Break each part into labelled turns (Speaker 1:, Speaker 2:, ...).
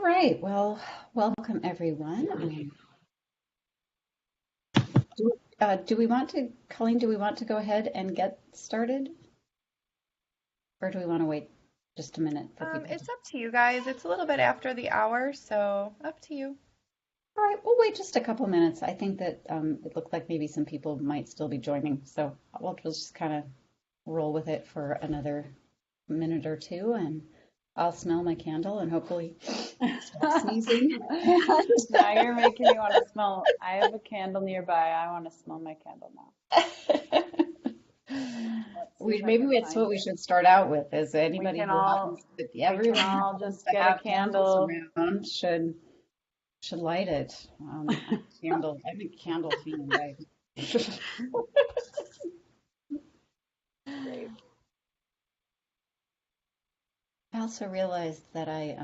Speaker 1: right. Well, welcome everyone. Do we want to, Colleen, do we want to go ahead and get started? Or do we want to wait just a minute for people to?
Speaker 2: It's up to you guys. It's a little bit after the hour, so up to you.
Speaker 1: All right, we'll wait just a couple minutes. I think that it looked like maybe some people might still be joining. So we'll just kind of roll with it for another minute or two, and I'll smell my candle and hopefully stop sneezing. And
Speaker 3: Now you're making me want to smell. I have a candle nearby. I want to smell my candle now. Let's see if I
Speaker 1: Maybe
Speaker 3: can
Speaker 1: it's what
Speaker 3: find
Speaker 1: we
Speaker 3: it.
Speaker 1: should start out with. Is
Speaker 3: We
Speaker 1: anybody
Speaker 3: can
Speaker 1: who
Speaker 3: all
Speaker 1: happens that
Speaker 3: we can
Speaker 1: everyone who
Speaker 3: all
Speaker 1: happens
Speaker 3: just
Speaker 1: to
Speaker 3: get a
Speaker 1: have candles
Speaker 3: candle.
Speaker 1: around should light it. I'm a candle fiend.
Speaker 3: Great.
Speaker 1: I also realized that I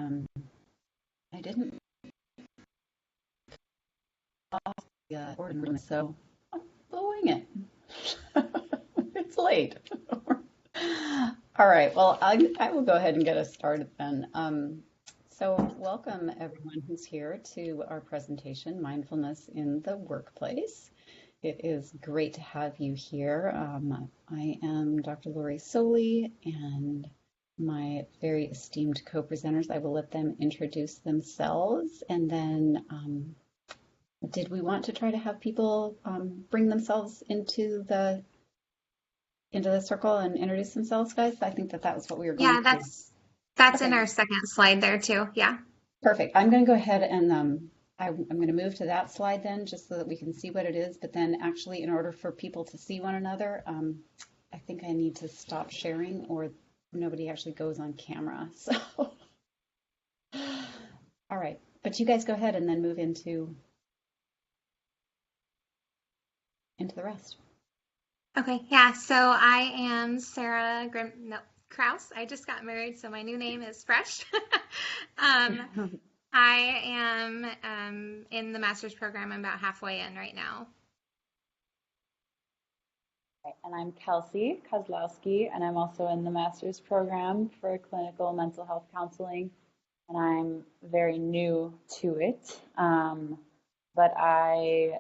Speaker 1: didn't off the order, so I'm blowing it. It's late. All right. Well, I will go ahead and get us started then. So welcome everyone who's here to our presentation, Mindfulness in the Workplace. It is great to have you here. I am Dr. Lori Soli, and my very esteemed co-presenters, I will let them introduce themselves, and then did we want to try to have people bring themselves into the circle and introduce themselves, guys? I think that was what we were going
Speaker 4: Yeah,
Speaker 1: to do.
Speaker 4: that's in
Speaker 1: Okay,
Speaker 4: our second slide there too. Yeah.
Speaker 1: perfect. I'm going to go ahead and I'm going to move to that slide then, just so that we can see what it is. But then actually, in order for people to see one another, I think I need to stop sharing or nobody actually goes on camera. So, all right. But you guys go ahead and then move into the rest.
Speaker 4: Okay. Yeah. So I am Sarah Kraus. I just got married, so my new name is fresh. I am in the master's program. I'm about halfway in right now.
Speaker 3: And I'm Kelsey Kozlowski, and I'm also in the master's program for clinical mental health counseling, and I'm very new to it. But I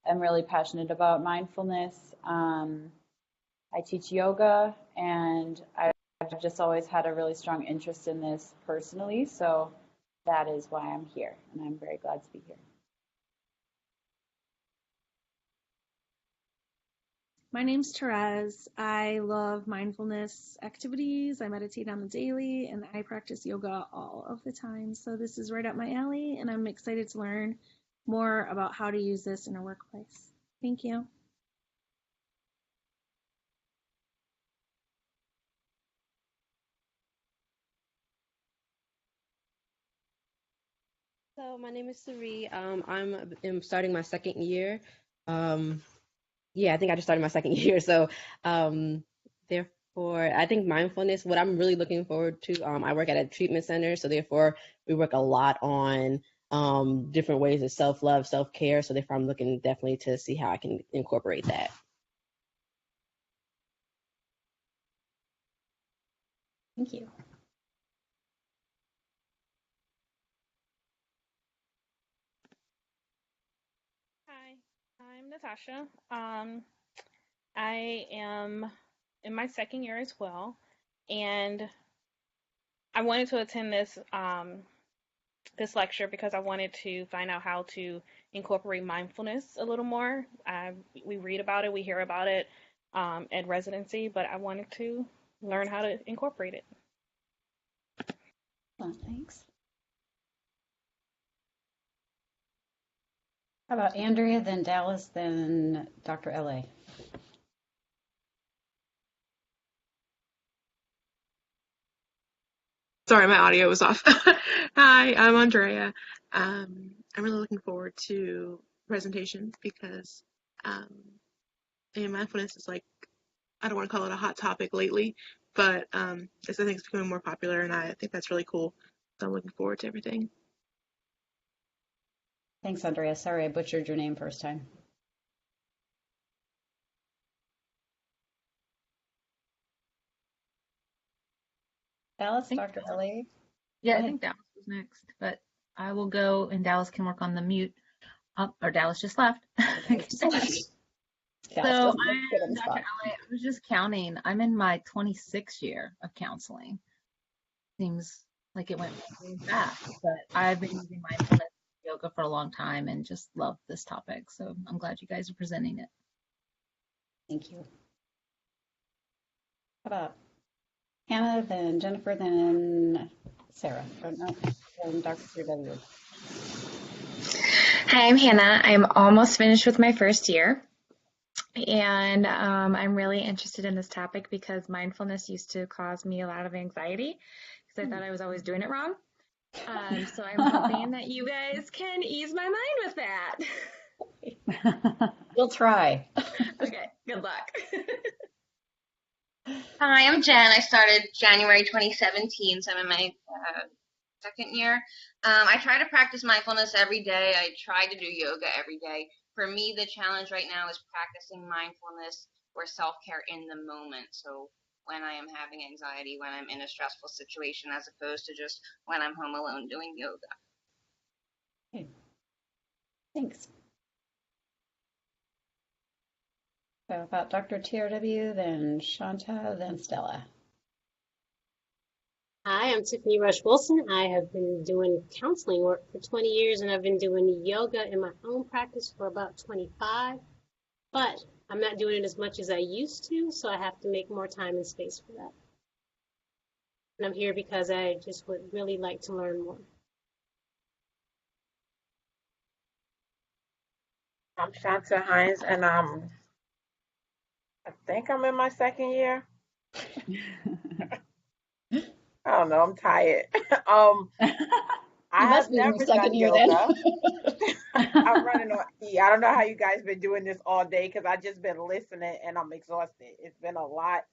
Speaker 3: am really passionate about mindfulness. I teach yoga, and I've just always had a really strong interest in this personally, so that is why I'm here, and I'm very glad to be here.
Speaker 5: My name's Therese. I love mindfulness activities. I meditate on the daily and I practice yoga all of the time. So this is right up my alley and I'm excited to learn more about how to use this in a workplace. Thank you.
Speaker 6: So my name is Sari. I'm starting my second year. Um, yeah, I think I just started my second year. So therefore, I think mindfulness, what I'm really looking forward to, I work at a treatment center. So therefore, we work a lot on different ways of self-love, self-care. So therefore, I'm looking definitely to see how I can incorporate that.
Speaker 1: Thank you.
Speaker 7: Hi, I'm Natasha. I am in my second year as well, and I wanted to attend this lecture because I wanted to find out how to incorporate mindfulness a little more. We read about it, we hear about it at residency, but I wanted to learn how to incorporate it.
Speaker 1: Well, thanks. How about Andrea, then Dallas, then Dr. LA?
Speaker 8: Sorry, my audio was off. Hi, I'm Andrea. I'm really looking forward to presentation because mindfulness is like, I don't want to call it a hot topic lately, but I think it's becoming more popular, and I think that's really cool. So I'm looking forward to everything.
Speaker 1: Thanks, Andrea. Sorry I butchered your name first time. Dallas, Dr. LA? Go
Speaker 9: Yeah, I
Speaker 1: ahead.
Speaker 9: think Dallas was next, but I will go and Dallas can work on the mute. Or Dallas just left.
Speaker 1: Dallas just left.
Speaker 9: So
Speaker 1: Dallas doesn't look good on
Speaker 9: I'm
Speaker 1: the
Speaker 9: Dr.
Speaker 1: spot.
Speaker 9: Elliott. I was just counting. I'm in my 26th year of counseling. Seems like it went really fast, but I've been using mindfulness yoga for a long time and just love this topic. So I'm glad you guys are presenting it.
Speaker 1: Thank you. How about Hannah, then Jennifer, then Sarah? Or no, then Dr. W.
Speaker 10: Hi, I'm Hannah. I'm almost finished with my first year, and I'm really interested in this topic because mindfulness used to cause me a lot of anxiety because I thought I was always doing it wrong. So I'm hoping that you guys can ease my mind with that.
Speaker 1: We'll try.
Speaker 10: Okay, good luck.
Speaker 11: Hi, I'm Jen. I started January 2017, so I'm in my second year. I try to practice mindfulness every day. I try to do yoga every day. For me, the challenge right now is practicing mindfulness or self-care in the moment. So when I am having anxiety, when I'm in a stressful situation, as opposed to just when I'm home alone doing yoga.
Speaker 1: Okay. Thanks. So about Dr. TRW, then Shanta, then Stella.
Speaker 12: Hi, I'm Tiffany Rush Wilson. I have been doing counseling work for 20 years and I've been doing yoga in my own practice for about 25, but I'm not doing it as much as I used to, so I have to make more time and space for that. And I'm here because I just would really like to learn more.
Speaker 13: I'm Shanta Hines, and I think I'm in my second year. I don't know. I'm tired. I
Speaker 1: must
Speaker 13: have
Speaker 1: be in your
Speaker 13: never
Speaker 1: second
Speaker 13: done
Speaker 1: year then.
Speaker 13: yoga. I'm running on E. I don't know how you guys been doing this all day because I just been listening and I'm exhausted. It's been a lot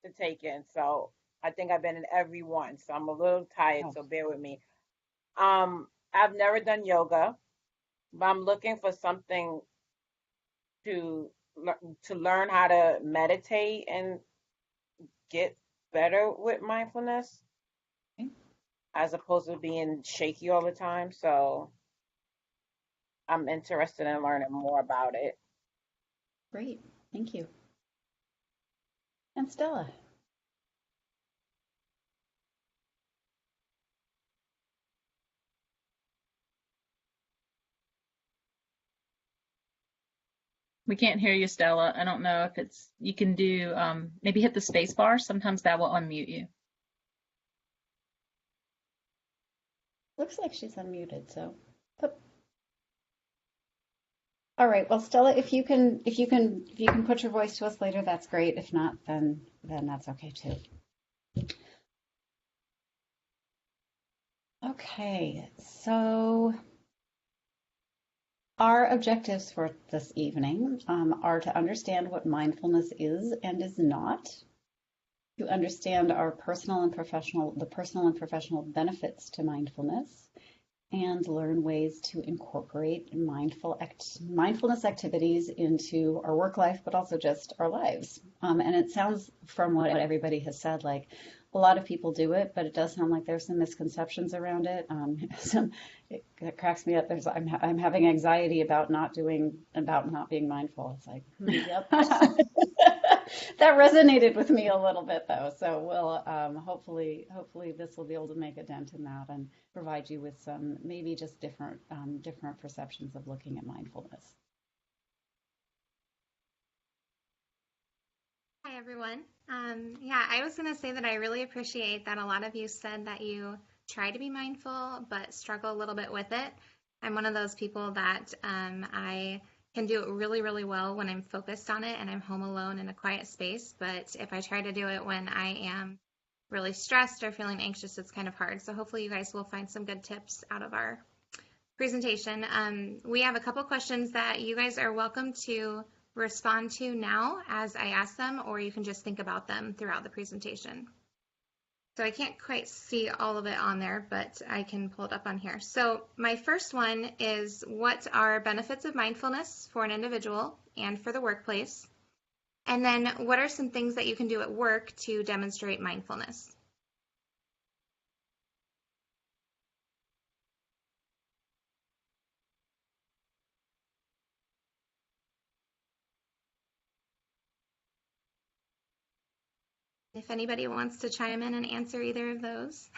Speaker 13: to take in, so I think I've been in every one. So I'm a little tired.
Speaker 1: Oh.
Speaker 13: So bear with me. I've never done yoga, but I'm looking for something to learn how to meditate and get better with mindfulness
Speaker 1: Okay.
Speaker 13: as opposed to being shaky all the time. So I'm interested in learning more about it.
Speaker 1: Great. Thank you. And Stella.
Speaker 9: We can't hear you, Stella. I don't know if you can do, maybe hit the space bar. Sometimes that will unmute you.
Speaker 1: Looks like she's unmuted, so. All right. Well, Stella, if you can put your voice to us later, that's great. If not, then that's okay too. Okay. So our objectives for this evening are to understand what mindfulness is and is not, to understand the personal and professional benefits to mindfulness, and learn ways to incorporate mindfulness activities into our work life, but also just our lives. And it sounds from what everybody has said, like a lot of people do it, but it does sound like there's some misconceptions around it. It cracks me up. I'm having anxiety about not being mindful. It's like, yep. That resonated with me a little bit though. So we'll hopefully this will be able to make a dent in that and provide you with some maybe just different perceptions of looking at mindfulness.
Speaker 4: Hi, everyone. Yeah, I was going to say that I really appreciate that a lot of you said that you try to be mindful but struggle a little bit with it. I'm one of those people that I can do it really, really well when I'm focused on it and I'm home alone in a quiet space. But if I try to do it when I am really stressed or feeling anxious, it's kind of hard. So hopefully you guys will find some good tips out of our presentation. We have a couple questions that you guys are welcome to respond to now as I ask them, or you can just think about them throughout the presentation. So I can't quite see all of it on there, but I can pull it up on here. So my first one is, what are benefits of mindfulness for an individual and for the workplace? And then what are some things that you can do at work to demonstrate mindfulness? if anybody wants to chime in and answer either of those.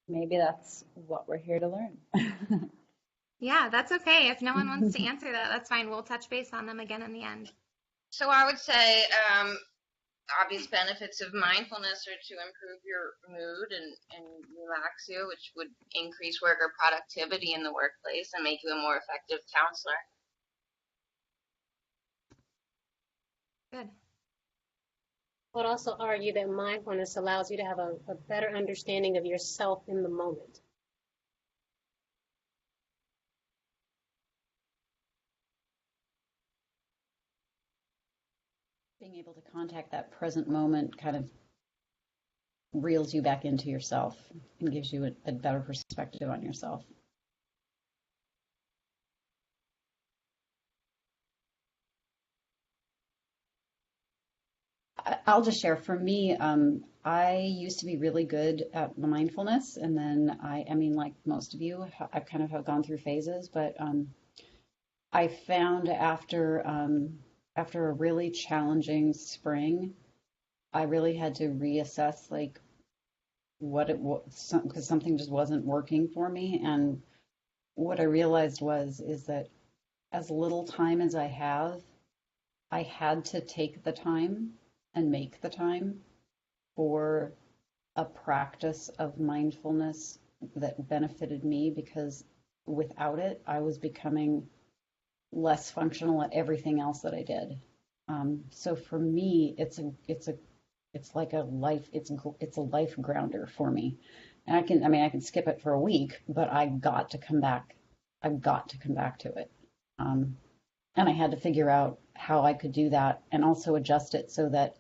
Speaker 3: Maybe that's what we're here to learn.
Speaker 4: Yeah, that's okay. If no one wants to answer that, that's fine. We'll touch base on them again in the end.
Speaker 11: So I would say obvious benefits of mindfulness are to improve your mood and relax you, which would increase worker productivity in the workplace and make you a more effective counselor.
Speaker 4: Good.
Speaker 12: I would also argue that mindfulness allows you to have a better understanding of yourself in the moment.
Speaker 1: Being able to contact that present moment kind of reels you back into yourself and gives you a better perspective on yourself. I'll just share. For me, I used to be really good at mindfulness, and then I mean, like most of you, I've kind of have gone through phases, but I found after a really challenging spring, I really had to reassess like what it was, because something just wasn't working for me. And what I realized is that as little time as I had to take the time and make the time for a practice of mindfulness that benefited me, because without it, I was becoming less functional at everything else that I did. So for me, it's like a life grounder for me. And I can skip it for a week, but I've got to come back to it. And I had to figure out how I could do that and also adjust it so that,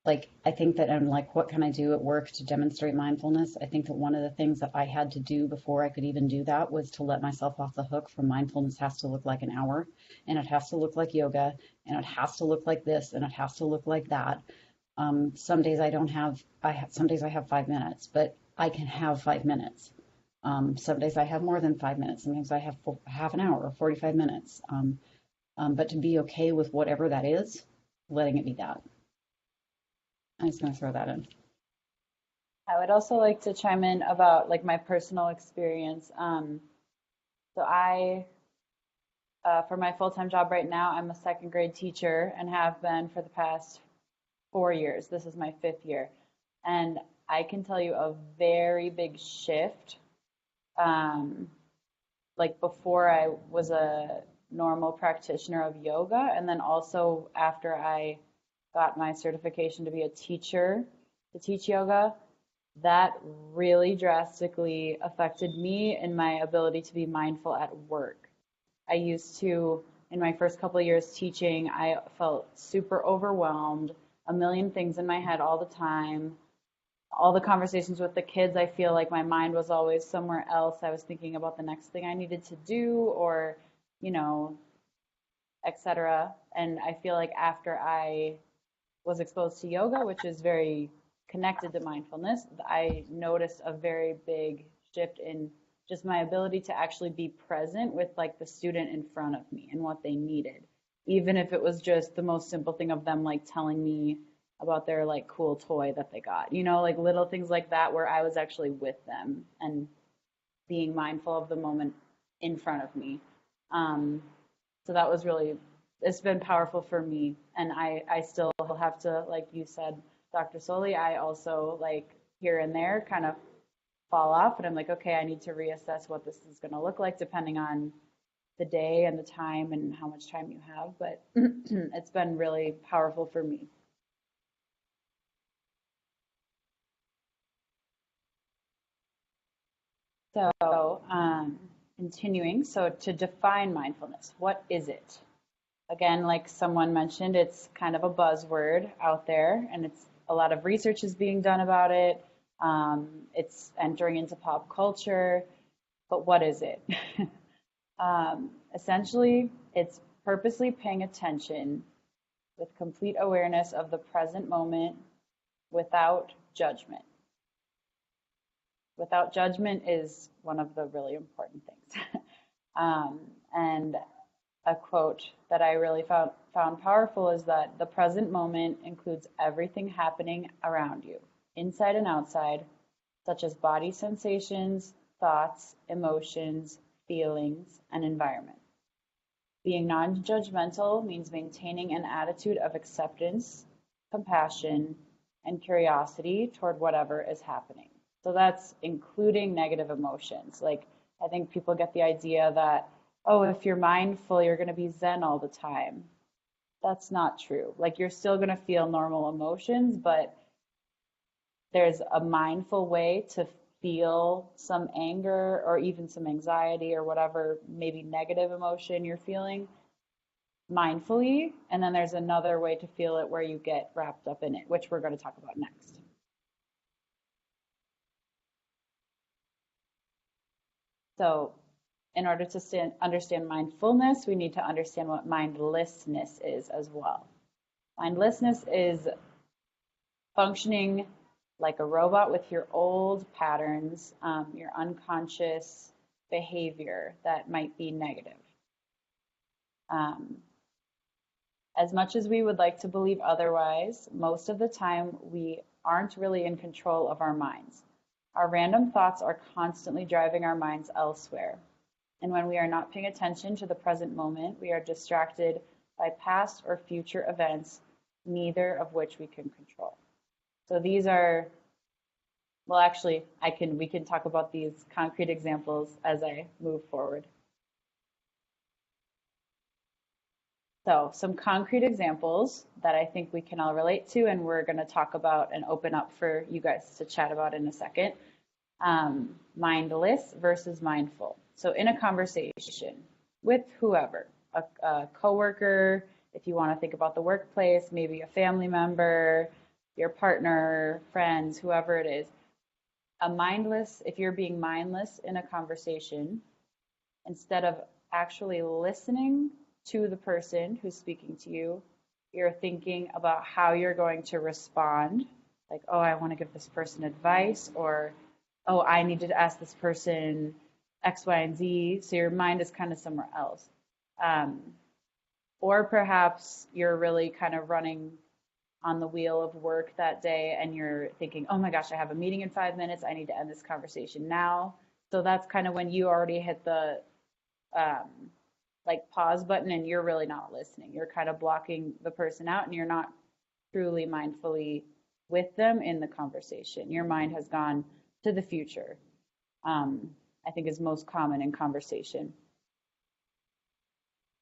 Speaker 1: like, I think that I'm like, what can I do at work to demonstrate mindfulness? I think that one of the things that I had to do before I could even do that was to let myself off the hook from mindfulness has to look like an hour, and it has to look like yoga, and it has to look like this, and it has to look like that. Some days some days I have 5 minutes, but I can have 5 minutes. Some days I have more than 5 minutes. Sometimes I have half an hour or 45 minutes. But to be okay with whatever that is, letting it be that. I'm just going to throw that in.
Speaker 3: I would also like to chime in about like my personal experience. So I, for my full-time job right now, I'm a second grade teacher and have been for the past 4 years. This is my 5th year. And I can tell you a very big shift. Like before I was a normal practitioner of yoga, and then also after I got my certification to be a teacher to teach yoga, that really drastically affected me and my ability to be mindful at work. I used to, in my first couple of years teaching, I felt super overwhelmed, a million things in my head all the time. All the conversations with the kids, I feel like my mind was always somewhere else. I was thinking about the next thing I needed to do, or, etc. And I feel like after I was exposed to yoga, which is very connected to mindfulness, I noticed a very big shift in just my ability to actually be present with like the student in front of me and what they needed, even if it was just the most simple thing of them like telling me about their like cool toy that they got, like little things like that where I was actually with them and being mindful of the moment in front of me. So that was really, it's been powerful for me. And I still have to, like you said, Dr. Soli, I also like here and there kind of fall off, and I'm like, okay, I need to reassess what this is going to look like depending on the day and the time and how much time you have. But it's been really powerful for me. So continuing, so to define mindfulness, what is it? Again, like someone mentioned, it's kind of a buzzword out there, and it's a lot of research is being done about it. It's entering into pop culture, but what is it? Essentially, it's purposely paying attention with complete awareness of the present moment without judgment. Without judgment is one of the really important things. And a quote that I really found powerful is that the present moment includes everything happening around you, inside and outside, such as body sensations, thoughts, emotions, feelings, and environment. Being non-judgmental means maintaining an attitude of acceptance, compassion, and curiosity toward whatever is happening. So that's including negative emotions. Like, I think people get the idea that, oh, if you're mindful, you're going to be zen all the time. That's not true. Like, you're still going to feel normal emotions, but there's a mindful way to feel some anger or even some anxiety or whatever maybe negative emotion you're feeling mindfully. And then there's another way to feel it where you get wrapped up in it, which we're going to talk about next. So in order to understand mindfulness, we need to understand what mindlessness is as well. Mindlessness is functioning like a robot with your old patterns, your unconscious behavior that might be negative. As much as we would like to believe otherwise, most of the time we aren't really in control of our minds. Our random thoughts are constantly driving our minds elsewhere. And when we are not paying attention to the present moment, we are distracted by past or future events, neither of which we can control. So these are, well, actually, we can talk about these concrete examples as I move forward. So some concrete examples that I think we can all relate to, and we're going to talk about and open up for you guys to chat about in a second. Mindless versus mindful. So in a conversation with whoever, a coworker, if you want to think about the workplace, maybe a family member, your partner, friends, whoever it is, if you're being mindless in a conversation, instead of actually listening to the person who's speaking to you, you're thinking about how you're going to respond. Like, oh, I want to give this person advice, or, oh, I need to ask this person X, Y, and Z. So your mind is kind of somewhere else. Or perhaps you're really kind of running on the wheel of work that day and you're thinking, oh my gosh, I have a meeting in 5 minutes. I need to end this conversation now. So that's kind of when you already hit the like pause button and you're really not listening. You're kind of blocking the person out and you're not truly mindfully with them in the conversation. Your mind has gone to the future, I think is most common in conversation.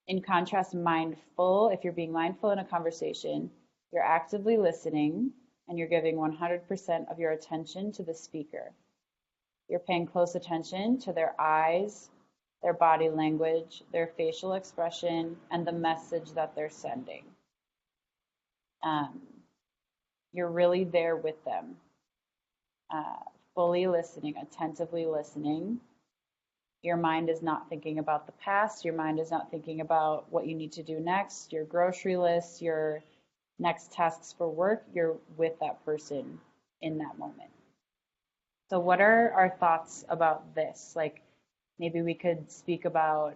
Speaker 3: In contrast, mindful, if you're being mindful in a conversation, you're actively listening and you're giving 100% of your attention to the speaker. You're paying close attention to their eyes, their body language, their facial expression, and the message that they're sending. You're really there with them, fully listening, attentively listening. Your mind is not thinking about the past. Your mind is not thinking about what you need to do next, your grocery list, your next tasks for work. You're with that person in that moment. So what are our thoughts about this? Like, maybe we could speak about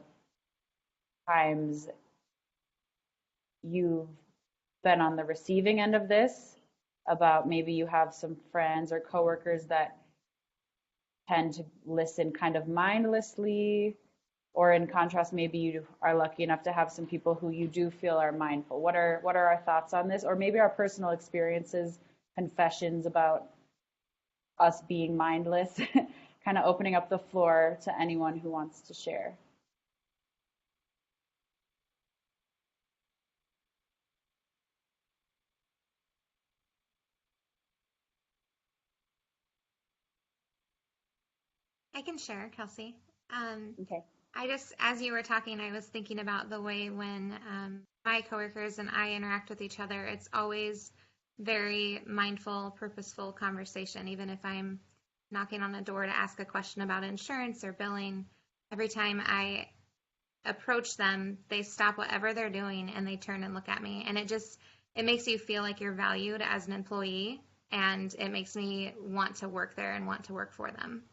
Speaker 3: times you've been on the receiving end of this, about maybe you have some friends or coworkers that tend to listen kind of mindlessly, or in contrast, maybe you are lucky enough to have some people who you do feel are mindful. What are our thoughts on this? Or maybe our personal experiences, confessions about us being mindless, kind of opening up the floor to anyone who wants to share.
Speaker 4: I can share, Kelsey.
Speaker 3: Okay.
Speaker 4: As you were talking, I was thinking about the way when my coworkers and I interact with each other, it's always very mindful, purposeful conversation. Even if I'm knocking on a door to ask a question about insurance or billing, every time I approach them, they stop whatever they're doing and they turn and look at me. And it makes you feel like you're valued as an employee, and it makes me want to work there and want to work for them.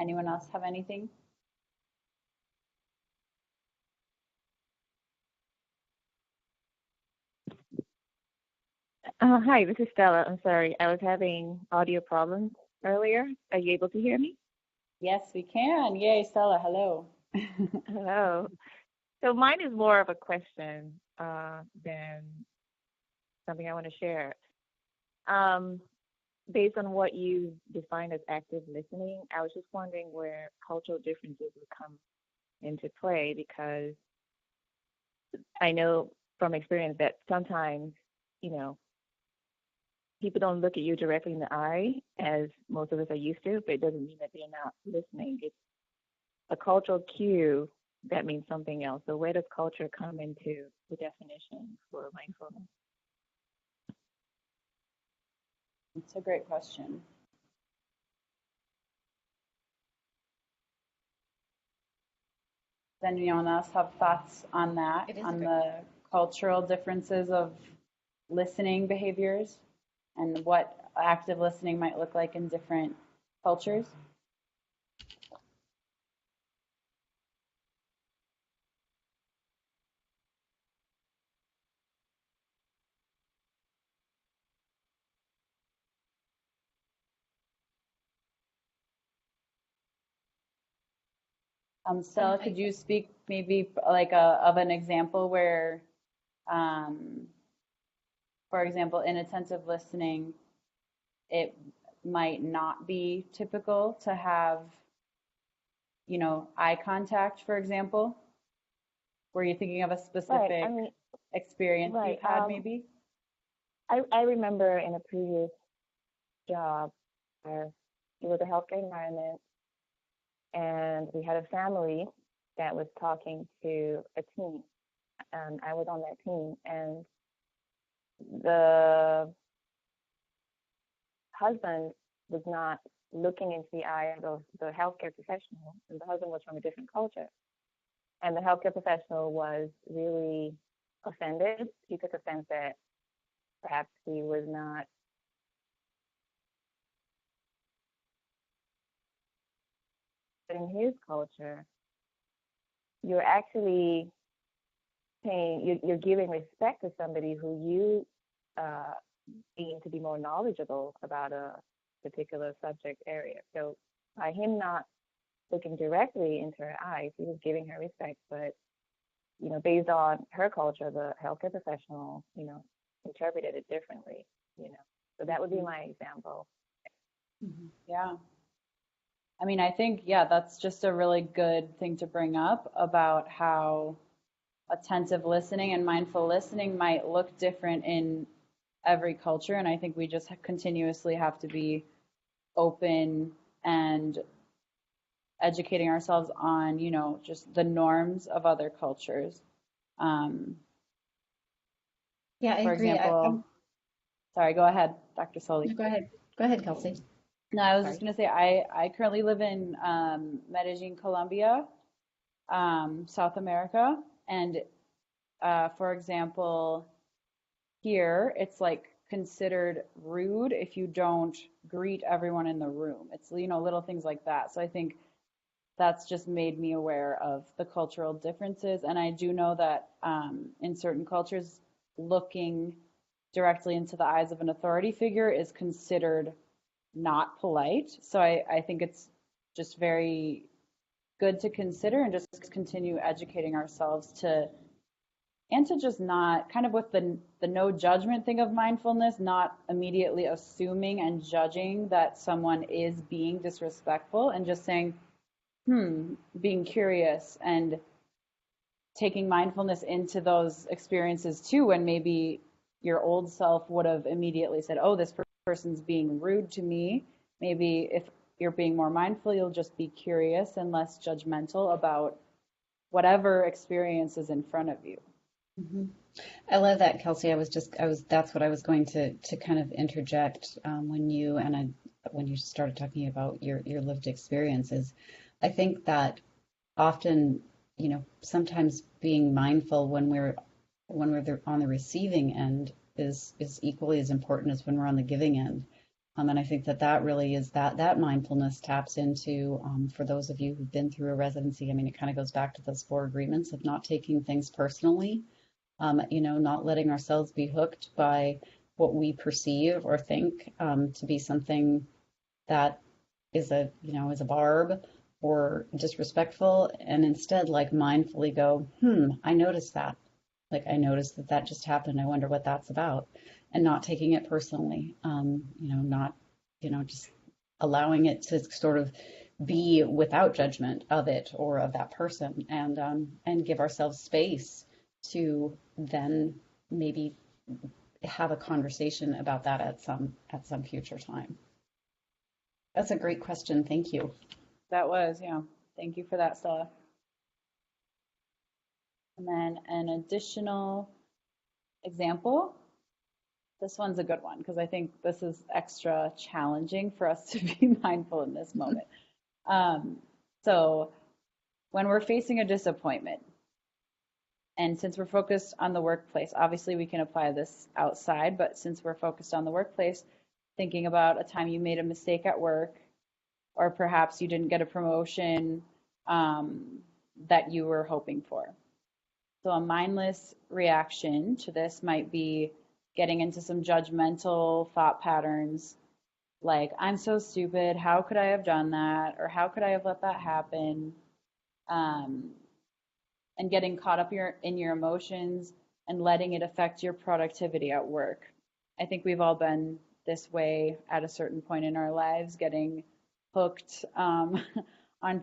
Speaker 3: Anyone else have anything?
Speaker 14: Hi, this is Stella. I'm sorry, I was having audio problems earlier. Are you able to hear me?
Speaker 3: Yes, we can. Yay, Stella, hello.
Speaker 14: Hello. So mine is more of a question than something I want to share. Based on what you define as active listening, I was just wondering where cultural differences would come into play, because I know from experience that sometimes, you know, people don't look at you directly in the eye as most of us are used to, but it doesn't mean that they're not listening. It's a cultural cue that means something else. So where does culture come into the definition for mindfulness?
Speaker 3: It's a great question. Does anyone else have thoughts on that, on the cultural differences of listening behaviors and what active listening might look like in different cultures? Stella, could you speak maybe like of an example where, for example, in attentive listening, it might not be typical to have, you know, eye contact, for example? Were you thinking of a specific experience you've had, maybe?
Speaker 14: I remember in a previous job where it was a healthcare environment, and we had a family that was talking to a team. I was on that team, and the husband was not looking into the eye of the healthcare professional, and the husband was from a different culture. And the healthcare professional was really offended. He took offense that perhaps he was not in his culture. You're actually saying you're giving respect to somebody who you deem to be more knowledgeable about a particular subject area. So by him not looking directly into her eyes, he was giving her respect, but you know, based on her culture, the healthcare professional, you know, interpreted it differently, you know. So that would be my example.
Speaker 3: Yeah. I mean, I think, yeah, that's just a really good thing to bring up about how attentive listening and mindful listening might look different in every culture. And I think we just continuously have to be open and educating ourselves on, you know, just the norms of other cultures.
Speaker 1: Yeah, I
Speaker 3: For
Speaker 1: agree.
Speaker 3: example, sorry, go ahead, Dr. Soli.
Speaker 1: Go ahead. Go ahead, Kelsey.
Speaker 3: No, I was just going to say, I currently live in Medellin, Colombia, South America. And for example, here it's like considered rude if you don't greet everyone in the room. It's, you know, little things like that. So I think that's just made me aware of the cultural differences. And I do know that in certain cultures, looking directly into the eyes of an authority figure is considered not polite. So I think it's just very good to consider and just continue educating ourselves to just not kind of with the no judgment thing of mindfulness, not immediately assuming and judging that someone is being disrespectful, and just saying, being curious and taking mindfulness into those experiences too, when maybe your old self would have immediately said, oh, this person's being rude to me. Maybe if you're being more mindful, you'll just be curious and less judgmental about whatever experience is in front of you.
Speaker 1: I love that, Kelsey. That's what I was going to kind of interject when you started talking about your lived experiences. I think that often, you know, sometimes being mindful when we're on the receiving end is equally as important as when we're on the giving end. And I think that that really is that mindfulness taps into, for those of you who've been through a residency, I mean, it kind of goes back to those 4 agreements of not taking things personally, not letting ourselves be hooked by what we perceive or think to be something that is a barb or disrespectful, and instead like mindfully go, I noticed that. Like I noticed that just happened. I wonder what that's about, and not taking it personally. Not, just allowing it to sort of be without judgment of it or of that person, and give ourselves space to then maybe have a conversation about that at some future time. That's a great question. Thank you.
Speaker 3: That was, yeah. Thank you for that, Stella. And then an additional example. This one's a good one because I think this is extra challenging for us to be mindful in this moment. So when we're facing a disappointment, and since we're focused on the workplace, obviously we can apply this outside, but since we're focused on the workplace, thinking about a time you made a mistake at work, or perhaps you didn't get a promotion that you were hoping for. So a mindless reaction to this might be getting into some judgmental thought patterns like, I'm so stupid, how could I have done that? Or how could I have let that happen? And getting caught up in your emotions and letting it affect your productivity at work. I think we've all been this way at a certain point in our lives, getting hooked on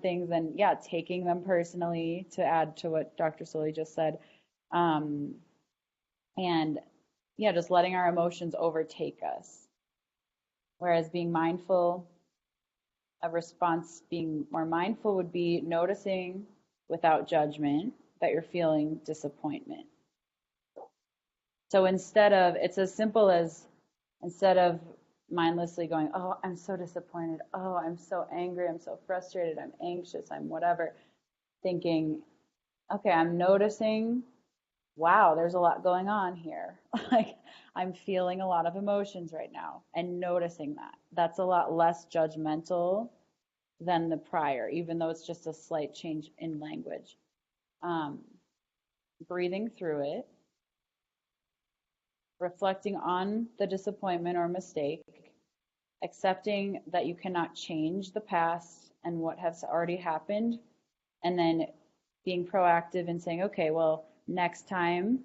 Speaker 3: things and taking them personally, to add to what Dr. Soli just said. And just letting our emotions overtake us. Whereas being mindful, a response being more mindful would be noticing without judgment that you're feeling disappointment. So it's as simple as, instead of mindlessly going, oh, I'm so disappointed, oh, I'm so angry, I'm so frustrated, I'm anxious, I'm whatever, thinking, okay, I'm noticing, wow, there's a lot going on here. Like, I'm feeling a lot of emotions right now, and noticing that. That's a lot less judgmental than the prior, even though it's just a slight change in language. Breathing through it, reflecting on the disappointment or mistake, accepting that you cannot change the past and what has already happened, and then being proactive and saying, okay, well, next time,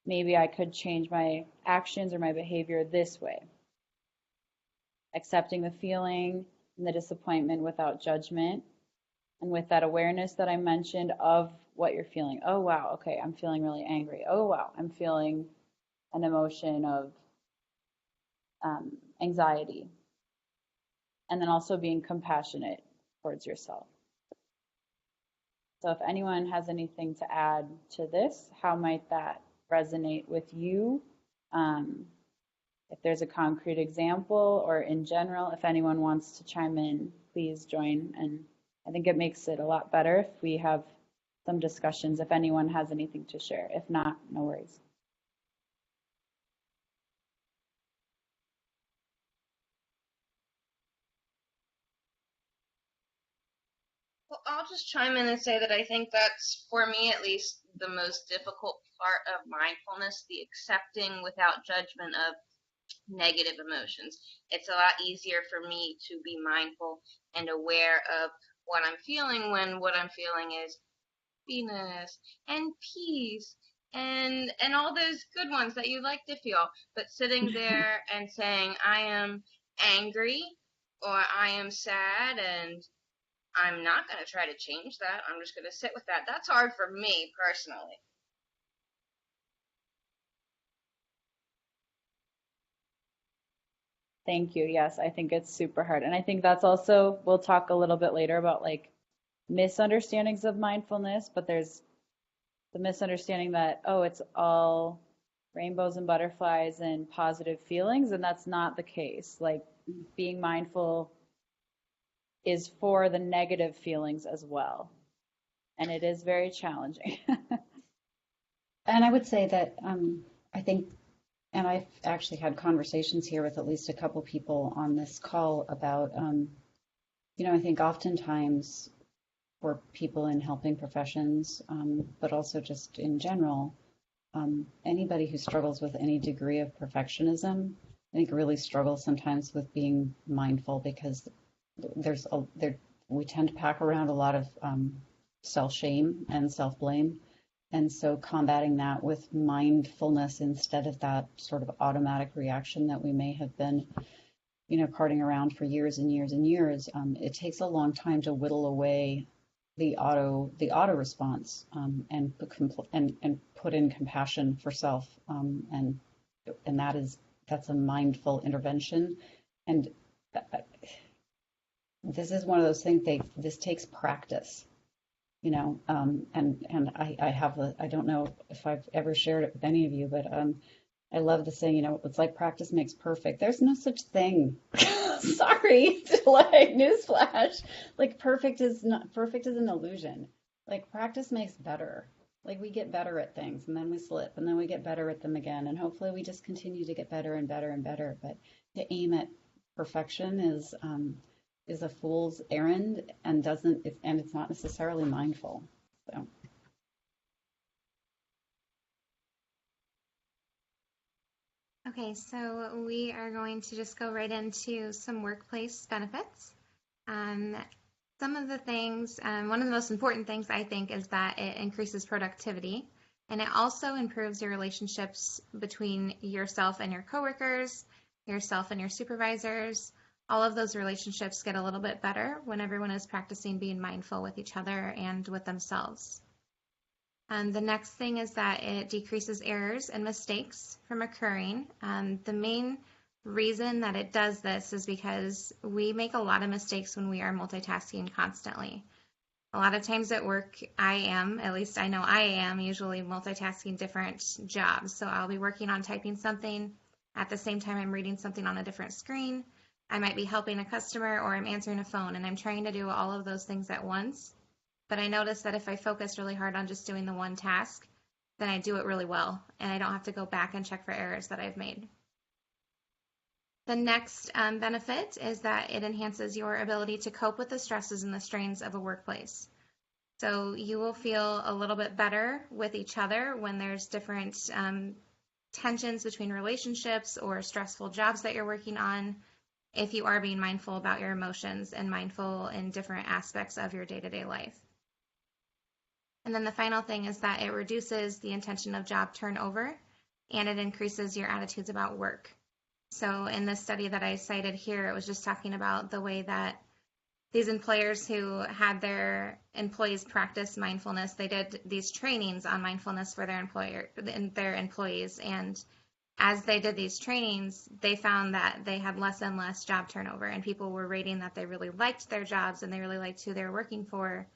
Speaker 3: maybe I could change my actions or my behavior this way. Accepting the feeling and the disappointment without judgment, and with that awareness that I mentioned of what you're feeling. Oh, wow, okay, I'm feeling really angry. Oh, wow, I'm feeling an emotion of anxiety. And then also being compassionate towards yourself. So if anyone has anything to add to this, how might that resonate with you? If there's a concrete example, or in general, if anyone wants to chime in, please join. And I think it makes it a lot better if we have some discussions, if anyone has anything to share. If not, no worries.
Speaker 11: Well, I'll just chime in and say that I think that's, for me at least, the most difficult part of mindfulness, the accepting without judgment of negative emotions. It's a lot easier for me to be mindful and aware of what I'm feeling when what I'm feeling is happiness and peace and all those good ones that you like to feel. But sitting there and saying, I am angry or I am sad, and I'm not going to try to change that. I'm just going to sit with that. That's hard for me personally.
Speaker 3: Thank you. Yes, I think it's super hard. And I think that's also, we'll talk a little bit later about like misunderstandings of mindfulness, but there's the misunderstanding that, oh, it's all rainbows and butterflies and positive feelings, and that's not the case. Like, being mindful is for the negative feelings as well, and it is very challenging.
Speaker 1: And I would say that I think And I've actually had conversations here with at least a couple people on this call about, I think oftentimes for people in helping professions, but also just in general, anybody who struggles with any degree of perfectionism, I think really struggles sometimes with being mindful because we tend to pack around a lot of self-shame and self-blame. And so combating that with mindfulness instead of that sort of automatic reaction that we may have been, carting around for years and years and years, it takes a long time to whittle away the auto response, and put in compassion for self, and that's a mindful intervention. And this is one of those things, this takes practice, and I don't know if I've ever shared it with any of you, but I love the saying, it's like practice makes perfect. There's no such thing. Sorry, like newsflash. Like perfect is an illusion. Like practice makes better. Like we get better at things and then we slip and then we get better at them again. And hopefully we just continue to get better and better and better. But to aim at perfection is a fool's errand and it's not necessarily mindful. So.
Speaker 4: Okay, so we are going to just go right into some workplace benefits. Some of the things, one of the most important things I think is that it increases productivity, and it also improves your relationships between yourself and your coworkers, yourself and your supervisors. All of those relationships get a little bit better when everyone is practicing being mindful with each other and with themselves. The next thing is that it decreases errors and mistakes from occurring. The main reason that it does this is because we make a lot of mistakes when we are multitasking constantly. A lot of times at work, at least I know I am usually multitasking different jobs. So I'll be working on typing something. At the same time, I'm reading something on a different screen. I might be helping a customer or I'm answering a phone, and I'm trying to do all of those things at once. But I notice that if I focus really hard on just doing the one task, then I do it really well, and I don't have to go back and check for errors that I've made. The next benefit is that it enhances your ability to cope with the stresses and the strains of a workplace. So you will feel a little bit better with each other when there's different tensions between relationships or stressful jobs that you're working on, if you are being mindful about your emotions and mindful in different aspects of your day-to-day life. And then the final thing is that it reduces the intention of job turnover and it increases your attitudes about work. So in this study that I cited here, it was just talking about the way that these employers who had their employees practice mindfulness, they did these trainings on mindfulness for their employees. And as they did these trainings, they found that they had less and less job turnover, and people were rating that they really liked their jobs and they really liked who they were working for.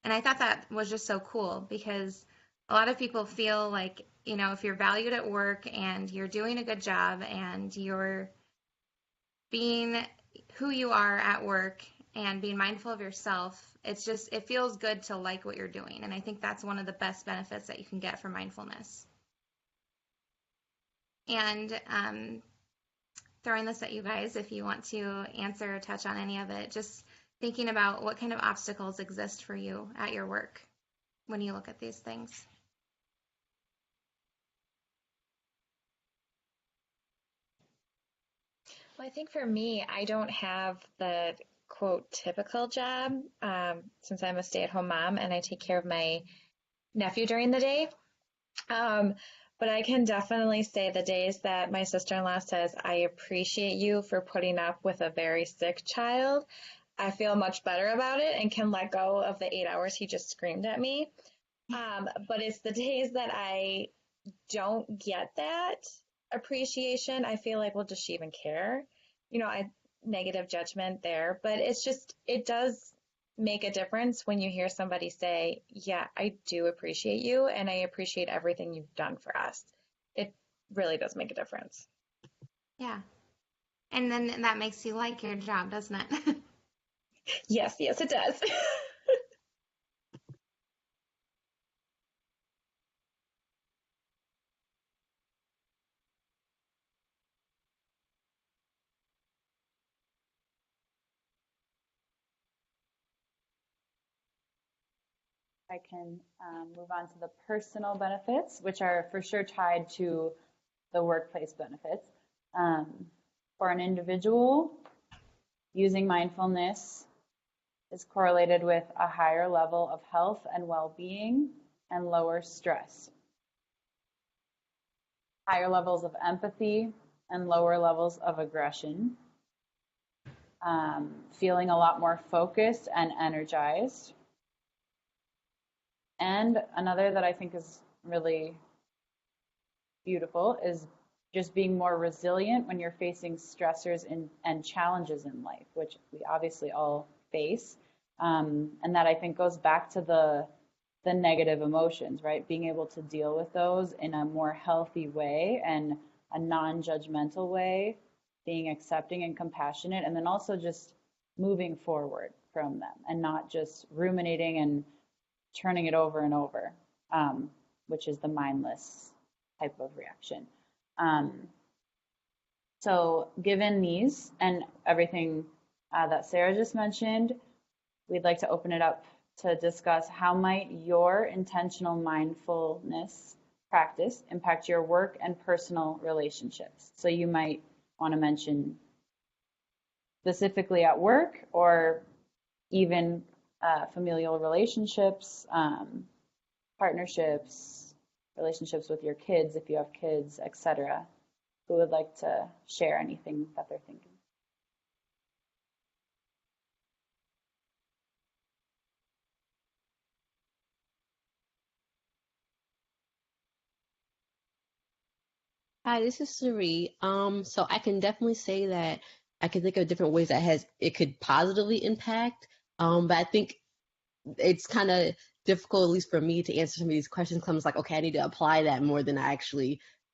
Speaker 4: And I thought that was just so cool because a lot of people feel like, if you're valued at work and you're doing a good job and you're being who you are at work and being mindful of yourself, it feels good to like what you're doing. And I think that's one of the best benefits that you can get from mindfulness. And throwing this at you guys, if you want to answer or touch on any of it, just thinking about what kind of obstacles exist for you at your work when you look at these things.
Speaker 10: Well, I think for me, I don't have the quote typical job since I'm a stay-at-home mom and I take care of my nephew during the day. But I can definitely say the days that my sister-in-law says, I appreciate you for putting up with a very sick child, I feel much better about it and can let go of the 8 hours he just screamed at me. But it's the days that I don't get that appreciation. I feel like, well, does she even care? Negative judgment there, but it does make a difference when you hear somebody say, yeah, I do appreciate you and I appreciate everything you've done for us. It really does make a difference.
Speaker 4: Yeah. And then that makes you like your job, doesn't it?
Speaker 10: Yes, it does.
Speaker 3: I can move on to the personal benefits, which are for sure tied to the workplace benefits. For an individual, using mindfulness is correlated with a higher level of health and well-being and lower stress, higher levels of empathy and lower levels of aggression, feeling a lot more focused and energized. And another that I think is really beautiful is just being more resilient when you're facing stressors and challenges in life, which we obviously all face. And that I think goes back to the negative emotions, right? Being able to deal with those in a more healthy way and a non-judgmental way, being accepting and compassionate, and then also just moving forward from them and not just ruminating and turning it over and over, which is the mindless type of reaction. So given these and everything that Sarah just mentioned, we'd like to open it up to discuss how might your intentional mindfulness practice impact your work and personal relationships. So you might want to mention specifically at work or even familial relationships, partnerships, relationships with your kids if you have kids, etc. Who would like to share anything that they're thinking?
Speaker 6: Hi, this is Suri. So I can definitely say that I can think of different ways that it could positively impact. But I think it's kind of difficult, at least for me, to answer some of these questions. Comes like, okay, I need to apply that more than that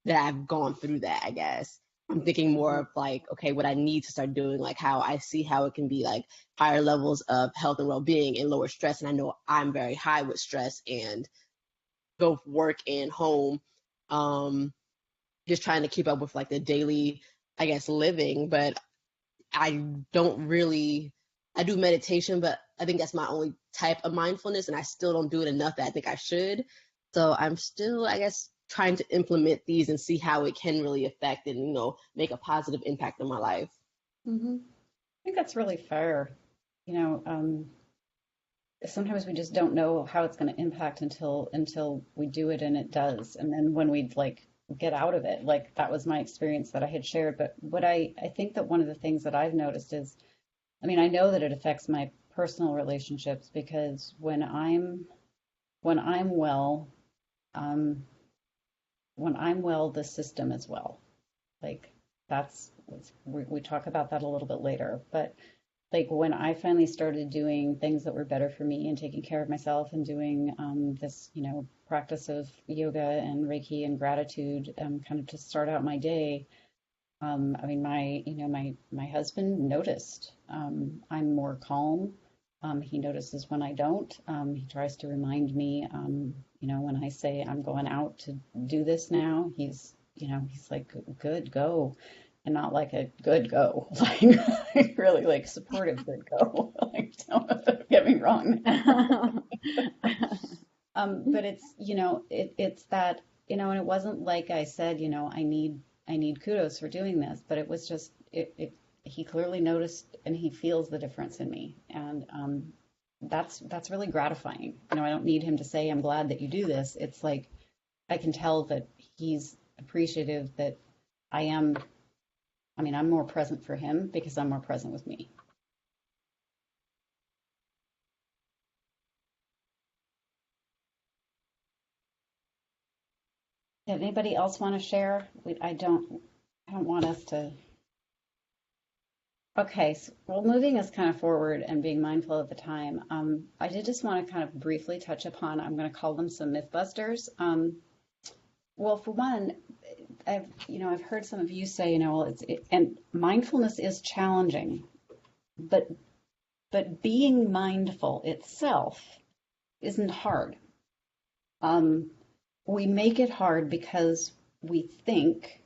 Speaker 6: I've gone through that, I guess. I'm thinking more of like, okay, what I need to start doing, like how I see how it can be like higher levels of health and well-being and lower stress. And I know I'm very high with stress and both work and home. Just trying to keep up with like the daily, I guess, living. But I don't really, I do meditation, but I think that's my only type of mindfulness, and I still don't do it enough that I think I should. So I'm still, I guess, trying to implement these and see how it can really affect and, make a positive impact on my life.
Speaker 1: I think that's really fair. Sometimes we just don't know how it's going to impact until we do it and it does. And then when we like get out of it, like that was my experience that I had shared. But what I think that one of the things that I've noticed is, I know that it affects my personal relationships because when I'm well, the system is well. Like we talk about that a little bit later, but like when I finally started doing things that were better for me and taking care of myself and doing this, practice of yoga and Reiki and gratitude, kind of to start out my day. My husband noticed. I'm more calm. He notices when I don't. He tries to remind me, when I say I'm going out to do this now, he's like, good, go. And not like a good go, like really like supportive good go. Like, don't get me wrong. But it's, it's that, and it wasn't like I said, I need kudos for doing this, but it was just, he clearly noticed and he feels the difference in me. And that's really gratifying. I don't need him to say, I'm glad that you do this. It's like, I can tell that he's appreciative that I'm more present for him because I'm more present with me. Did anybody else want to share? I don't want us to. Okay, so, well, moving us kind of forward and being mindful of the time, I did just want to kind of briefly touch upon, I'm going to call them some myth busters. Well, for one, I've heard some of you say, and mindfulness is challenging, but being mindful itself isn't hard. We make it hard because we think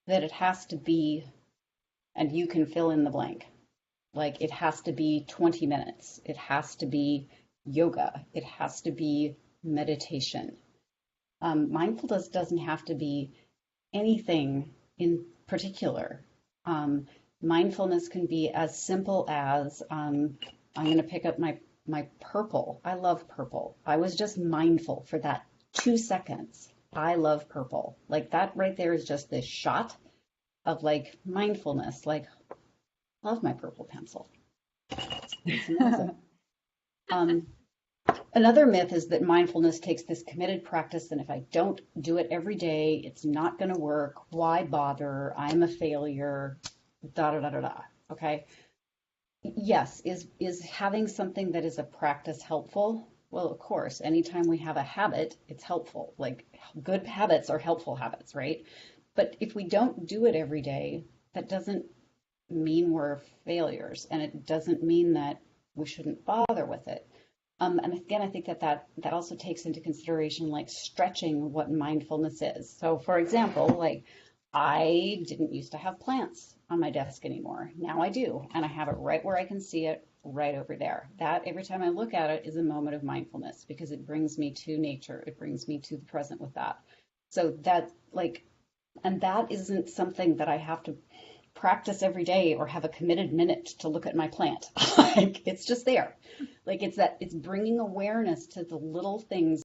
Speaker 1: that it has to be, and you can fill in the blank. Like it has to be 20 minutes. It has to be yoga. It has to be meditation. Mindfulness doesn't have to be anything in particular. Mindfulness can be as simple as I'm going to pick up my purple. I love purple. I was just mindful for that 2 seconds. I love purple. Like that right there is just this shot of like mindfulness. Like, love my purple pencil. It's amazing. Another myth is that mindfulness takes this committed practice, and if I don't do it every day, it's not going to work. Why bother? I'm a failure. Da da da da da. Okay. Yes. Is having something that is a practice helpful? Well, of course. Anytime we have a habit, it's helpful. Like good habits are helpful habits, right? But if we don't do it every day, that doesn't mean we're failures, and it doesn't mean that we shouldn't bother with it. And again, I think that also takes into consideration like stretching what mindfulness is. So for example, like I didn't used to have plants on my desk anymore. Now I do, and I have it right where I can see it right over there. That every time I look at it is a moment of mindfulness because it brings me to nature. It brings me to the present with that. So that like, and that isn't something that I have to practice every day or have a committed minute to look at my plant. Like it's just there. Like it's bringing awareness to the little things